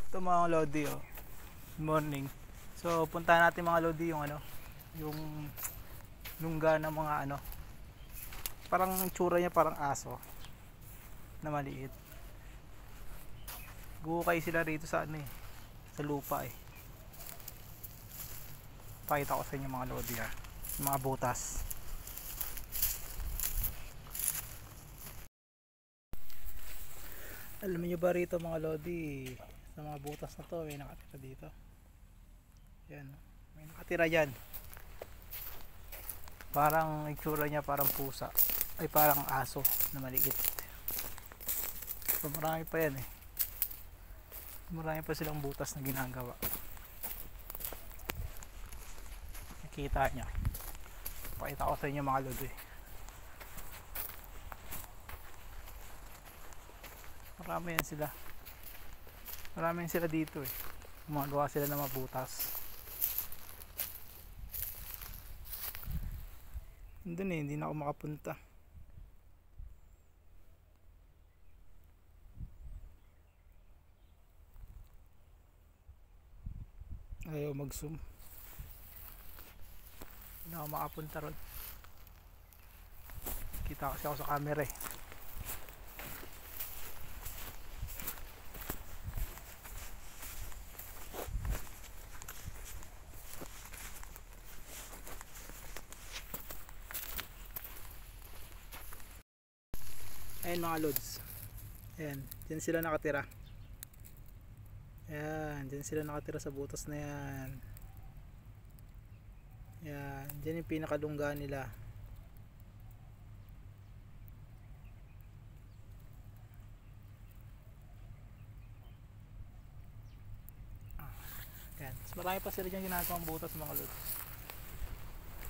Ito mga lodi, oh. Good morning. So puntahan natin mga lodi yung yung lungga ng mga parang tsura niya parang aso na maliit. Guhukay sila rito sa sa lupa eh. Pakita ko sa inyo mga lodi, yung mga butas. Alam niyo ba rito mga lodi, sa mga butas na to may nakatira dito. Yan, may nakatira dyan. Parang itsura niya parang pusa, ay parang aso na maliit. So marami pa yan eh. Marami pa silang butas na ginagawa. Nakita niya. Pakita ko sa inyo mga lodi. Marami yan sila. Marami yan sila dito eh. Gumagawa sila ng mabutas. Doon eh, hindi na ako makapunta. Ayaw mag-zoom. Hindi na ako makapunta ron. Kita kasi ako sa camera eh. Ayan mga lods. Ayan, dyan sila nakatira. Ayan, dyan sila nakatira sa butas na yan. Ayan, dyan yung pinakalungga nila. Ayan, mas marami pa sila dyan ginagawang butas mga lods.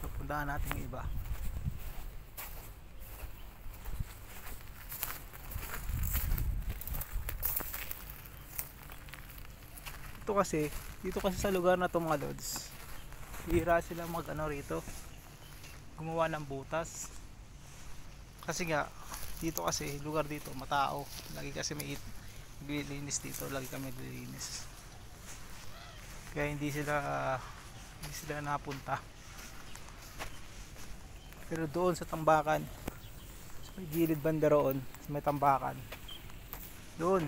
Pupuntahan natin yung iba. Dito kasi sa lugar na to mga lods, hira sila mag rito, gumawa ng butas. Kasi nga dito kasi lugar dito matao, lagi kasi may naglilinis dito, lagi kami naglilinis, kaya hindi sila napunta. Pero doon sa tambakan, sa may gilid banda roon, sa may tambakan, doon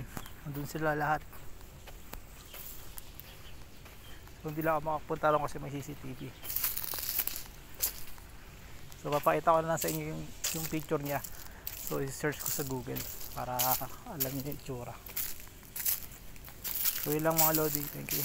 sila lahat. So hindi lang ako makapunta lang kasi may CCTV. So papakita ko na lang sa inyo yung picture niya. So i-search ko sa Google para alam niyo yung itsura. So yun lang mga lodi, thank you.